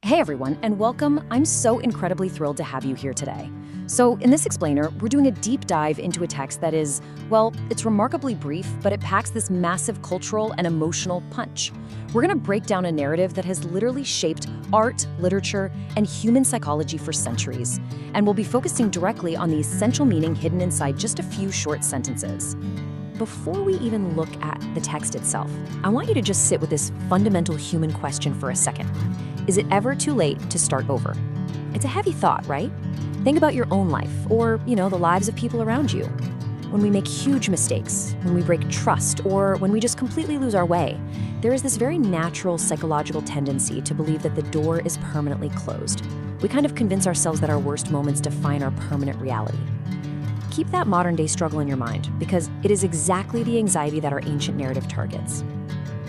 Hey everyone, and welcome. I'm so incredibly thrilled to have you here today. So in this explainer, we're doing a deep dive into a text that is, well, it's remarkably brief, but it packs this massive cultural and emotional punch. We're going to break down a narrative that has literally shaped art, literature, and human psychology for centuries. And we'll be focusing directly on the essential meaning hidden inside just a few short sentences. Before we even look at the text itself, I want you to just sit with this fundamental human question for a second. Is it ever too late to start over? It's a heavy thought, right? Think about your own life or, the lives of people around you. When we make huge mistakes, when we break trust, or when we just completely lose our way, there is this very natural psychological tendency to believe that the door is permanently closed. We kind of convince ourselves that our worst moments define our permanent reality. Keep that modern-day struggle in your mind, because it is exactly the anxiety that our ancient narrative targets.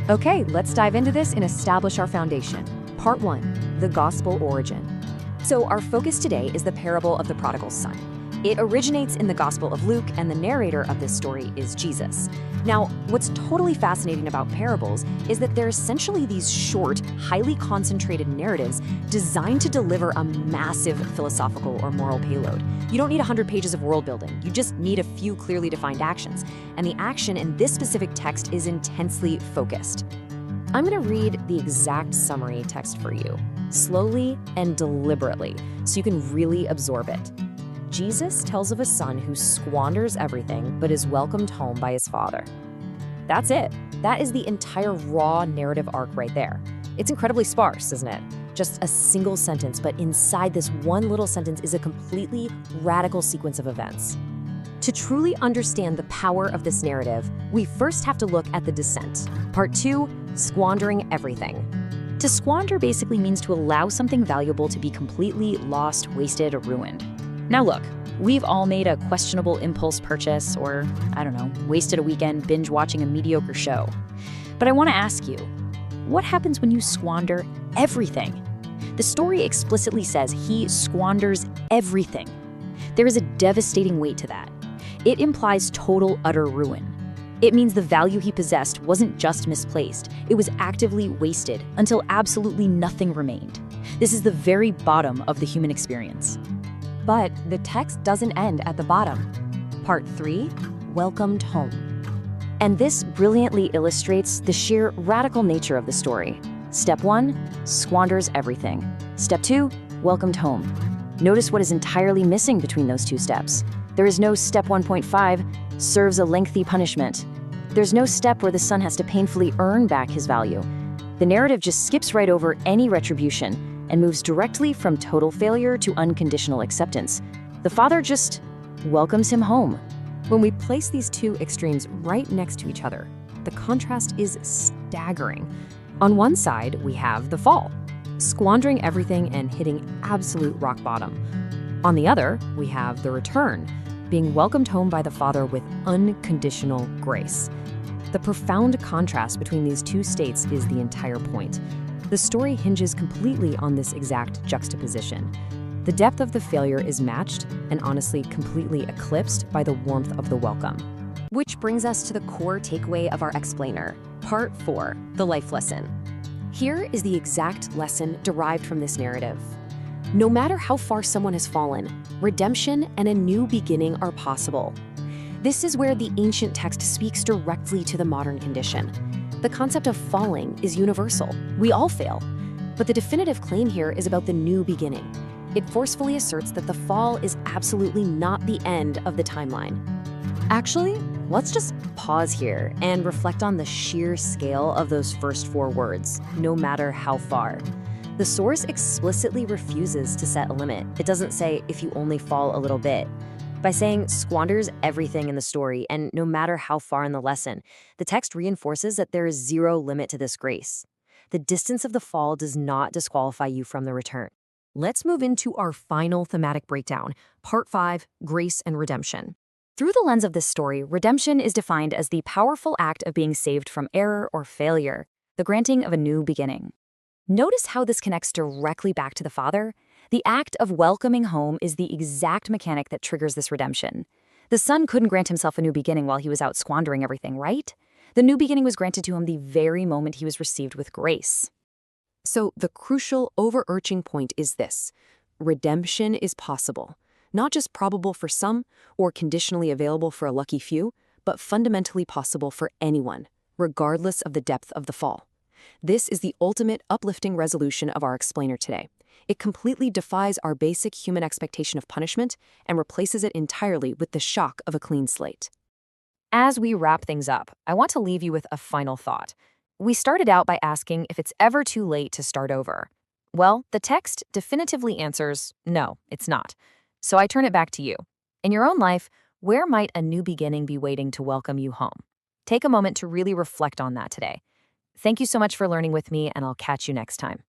Okay, let's dive into this and establish our foundation. Part 1, the Gospel origin. So our focus today is the parable of the Prodigal Son. It originates in the Gospel of Luke, and the narrator of this story is Jesus. Now, what's totally fascinating about parables is that they're essentially these short, highly concentrated narratives designed to deliver a massive philosophical or moral payload. You don't need 100 pages of world building. You just need a few clearly defined actions. And the action in this specific text is intensely focused. I'm going to read the exact summary text for you, slowly and deliberately, so you can really absorb it. Jesus tells of a son who squanders everything but is welcomed home by his father. That's it. That is the entire raw narrative arc right there. It's incredibly sparse, isn't it? Just a single sentence, but inside this one little sentence is a completely radical sequence of events. To truly understand the power of this narrative, we first have to look at the descent. Part 2, squandering everything. To squander basically means to allow something valuable to be completely lost, wasted, or ruined. Now look, we've all made a questionable impulse purchase or, wasted a weekend binge watching a mediocre show. But I want to ask you, what happens when you squander everything? The story explicitly says he squanders everything. There is a devastating weight to that. It implies total, utter ruin. It means the value he possessed wasn't just misplaced, it was actively wasted until absolutely nothing remained. This is the very bottom of the human experience. But the text doesn't end at the bottom. Part 3, welcomed home. And this brilliantly illustrates the sheer radical nature of the story. Step 1, squanders everything. Step 2, welcomed home. Notice what is entirely missing between those two steps. There is no step 1.5, serves a lengthy punishment. There's no step where the son has to painfully earn back his value. The narrative just skips right over any retribution and moves directly from total failure to unconditional acceptance. The father just welcomes him home. When we place these two extremes right next to each other, the contrast is staggering. On one side, we have the fall, squandering everything and hitting absolute rock bottom. On the other, we have the return, being welcomed home by the father with unconditional grace. The profound contrast between these two states is the entire point. The story hinges completely on this exact juxtaposition. The depth of the failure is matched and honestly completely eclipsed by the warmth of the welcome. Which brings us to the core takeaway of our explainer, Part 4, the life lesson. Here is the exact lesson derived from this narrative. No matter how far someone has fallen, redemption and a new beginning are possible. This is where the ancient text speaks directly to the modern condition. The concept of falling is universal. We all fail. But the definitive claim here is about the new beginning. It forcefully asserts that the fall is absolutely not the end of the timeline. Actually, let's just pause here and reflect on the sheer scale of those first 4 words, no matter how far. The source explicitly refuses to set a limit. It doesn't say, if you only fall a little bit. By saying squanders everything in the story, and no matter how far in the lesson, the text reinforces that there is zero limit to this grace. The distance of the fall does not disqualify you from the return. Let's move into our final thematic breakdown, Part 5, Grace and Redemption. Through the lens of this story, redemption is defined as the powerful act of being saved from error or failure, the granting of a new beginning. Notice how this connects directly back to the father. The act of welcoming home is the exact mechanic that triggers this redemption. The son couldn't grant himself a new beginning while he was out squandering everything, right? The new beginning was granted to him the very moment he was received with grace. So the crucial overarching point is this: redemption is possible, not just probable for some or conditionally available for a lucky few, but fundamentally possible for anyone, regardless of the depth of the fall. This is the ultimate uplifting resolution of our explainer today. It completely defies our basic human expectation of punishment and replaces it entirely with the shock of a clean slate. As we wrap things up, I want to leave you with a final thought. We started out by asking if it's ever too late to start over. Well, the text definitively answers no, it's not. So I turn it back to you. In your own life, where might a new beginning be waiting to welcome you home? Take a moment to really reflect on that today. Thank you so much for learning with me, and I'll catch you next time.